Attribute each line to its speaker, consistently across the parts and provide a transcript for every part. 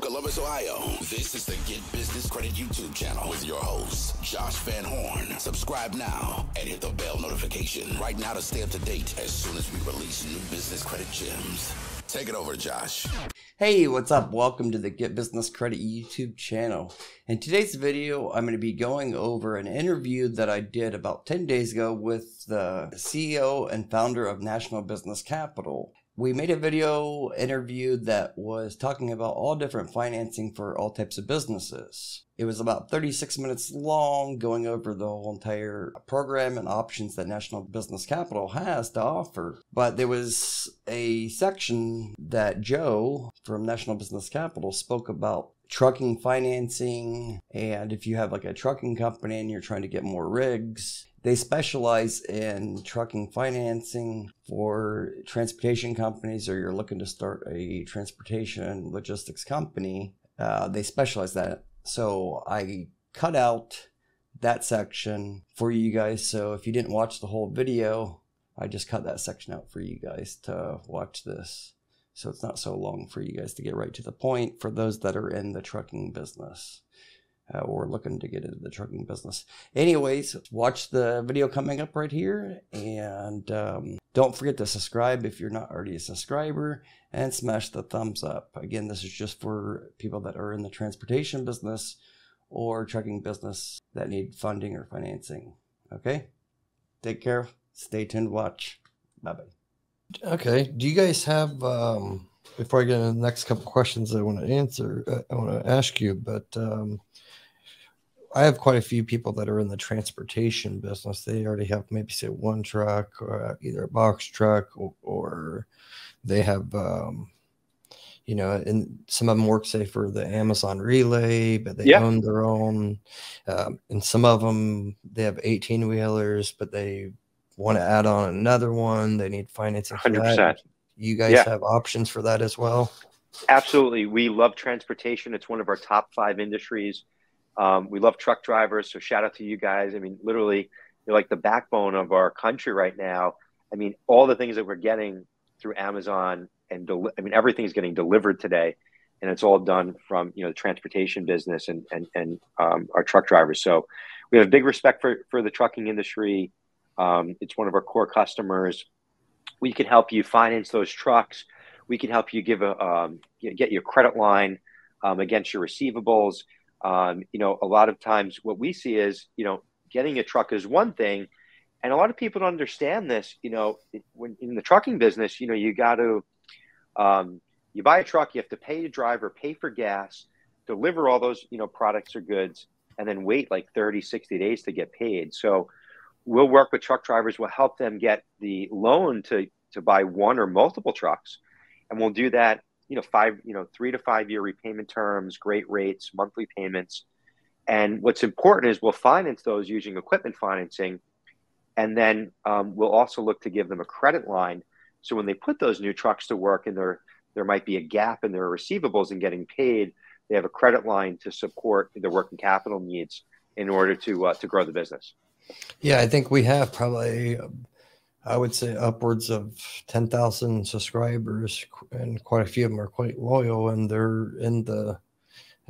Speaker 1: Columbus, Ohio, this is the Get Business Credit YouTube channel with your host, Josh Van Horn. Subscribe now and hit the bell notification right now to stay up to date as soon as we release new business credit gems. Take it over, Josh.
Speaker 2: Hey, what's up? Welcome to the Get Business Credit YouTube channel. In today's video, I'm going to be going over an interview that I did about 10 days ago with the CEO and founder of National Business Capital. We made a video interview that was talking about all different financing for all types of businesses. It was about 36 minutes long, going over the whole entire program and options that National Business Capital has to offer. But there was a section that Joe from National Business Capital spoke about trucking financing, and if you have like a trucking company and you're trying to get more rigs, they specialize in trucking financing for transportation companies, or you're looking to start a transportation logistics company. They specialize that. So I cut out that section for you guys. So if you didn't watch the whole video, I just cut that section out for you guys to watch this. So it's not so long for you guys to get right to the point for those that are in the trucking business. Or looking to get into the trucking business. Anyways, watch the video coming up right here, and don't forget to subscribe if you're not already a subscriber, and smash the thumbs up. Again, this is just for people that are in the transportation business or trucking business that need funding or financing. Okay? Take care. Stay tuned. Watch. Bye-bye.
Speaker 3: Okay. Do you guys have, before I get into the next couple questions I want to answer, I want to ask you, but I have quite a few people that are in the transportation business. They already have maybe say one truck, or either a box truck, or they have, and some of them work, say, for the Amazon Relay, but they own their own. And some of them, they have 18-wheelers, but they want to add on another one. They need financing for
Speaker 4: 100%.
Speaker 3: that. You guys have options for that as well?
Speaker 4: Absolutely. We love transportation. It's one of our top 5 industries. We love truck drivers, so shout out to you guys. I mean, literally, you're like the backbone of our country right now. I mean, all the things that we're getting through Amazon, and everything is getting delivered today, and it's all done from the transportation business and our truck drivers. So we have big respect for the trucking industry. It's one of our core customers. We can help you finance those trucks. We can help you get your credit line against your receivables. A lot of times what we see is, getting a truck is one thing. And a lot of people don't understand this. When in the trucking business, you got to, you buy a truck, you have to pay the driver, pay for gas, deliver all those, products or goods, and then wait like 30, 60 days to get paid. So we'll work with truck drivers. We'll help them get the loan to buy one or multiple trucks. And we'll do that 3 to 5 year repayment terms, great rates, monthly payments. And what's important is we'll finance those using equipment financing. And then we'll also look to give them a credit line. So when they put those new trucks to work and there might be a gap in their receivables and getting paid, they have a credit line to support their working capital needs in order to grow the business.
Speaker 3: Yeah, I think we have probably, I would say, upwards of 10,000 subscribers, and quite a few of them are quite loyal, and they're in the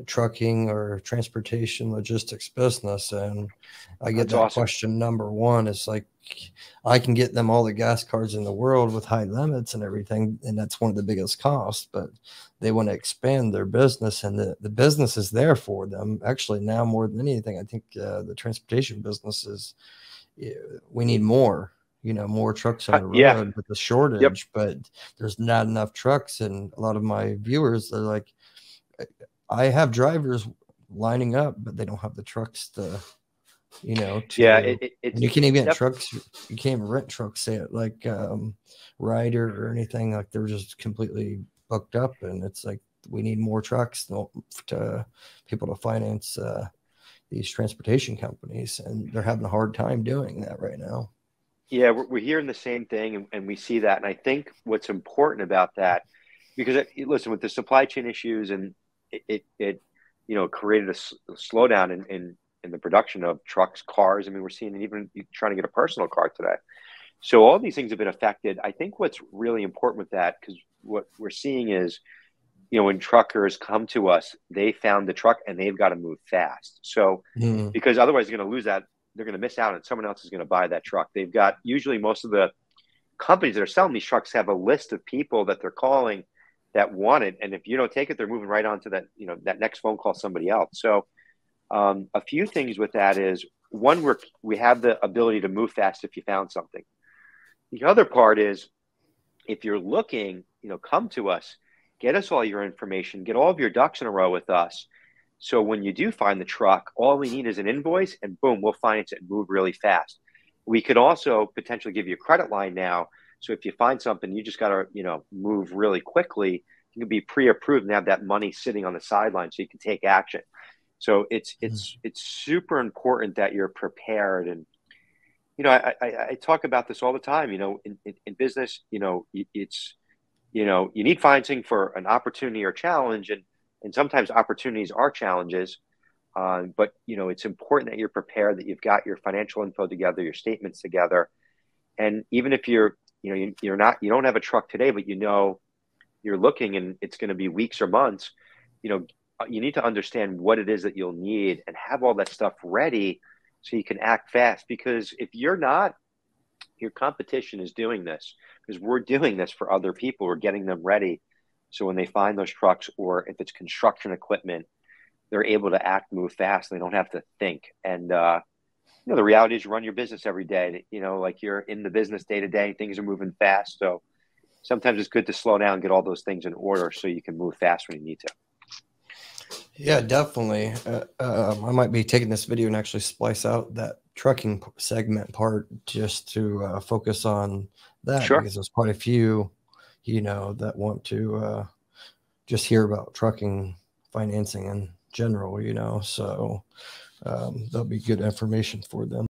Speaker 3: trucking or transportation logistics business. And I get that awesome. Question number one is like, I can get them all the gas cards in the world with high limits and everything, and that's one of the biggest costs, but they want to expand their business, and the business is there for them. Actually, now more than anything, I think the transportation business is, we need more. More trucks on the road with the shortage, but there's not enough trucks. And a lot of my viewers, they're like, I have drivers lining up, but they don't have the trucks to, you can't even get trucks. You can't even rent trucks, say it like Ryder or anything. Like, they're just completely booked up, and it's like, we need more trucks to people to finance these transportation companies, and they're having a hard time doing that right now.
Speaker 4: Yeah, we're hearing the same thing, and we see that. And I think what's important about that, because listen, with the supply chain issues, and it created a slowdown in the production of trucks, cars. I mean, we're seeing it even trying to get a personal car today. So all these things have been affected. I think what's really important with that, because what we're seeing is you know, when truckers come to us, they found the truck and they've got to move fast. So, because otherwise they're going to lose that, they're going to miss out, and someone else is going to buy that truck. They've got, usually most of the companies that are selling these trucks have a list of people that they're calling that want it. And if you don't take it, they're moving right on to that, you know, that next phone call, somebody else. So a few things with that is, one, we have the ability to move fast if you found something. The other part is, if you're looking, you know, come to us, get us all your information, get all of your ducks in a row with us. So when you do find the truck, all we need is an invoice, and boom, we'll finance it and move really fast. We could also potentially give you a credit line now. So if you find something, you just got to, you know, move really quickly. You can be pre-approved and have that money sitting on the sideline so you can take action. So it's super important that you're prepared. And, you know, I talk about this all the time, you know, in business, you know, it's, you know, you need financing for an opportunity or challenge. And sometimes opportunities are challenges. But, you know, it's important that you're prepared, that you've got your financial info together, your statements together. And even if you don't have a truck today, but you know, you're looking and it's going to be weeks or months, you know, you need to understand what it is that you'll need and have all that stuff ready so you can act fast. Because if you're not, your competition is doing this, because we're doing this for other people. We're getting them ready. So when they find those trucks, or if it's construction equipment, they're able to act, move fast. They don't have to think. And, you know, the reality is you run your business every day. You know, like, you're in the business day to day, things are moving fast. So sometimes it's good to slow down, get all those things in order so you can move fast when you need to.
Speaker 3: Yeah, definitely. I might be taking this video and actually splice out that trucking segment part just to focus on that.
Speaker 4: Sure.
Speaker 3: Because there's quite a few, you know, that want to just hear about trucking financing in general, you know, so that'll be good information for them.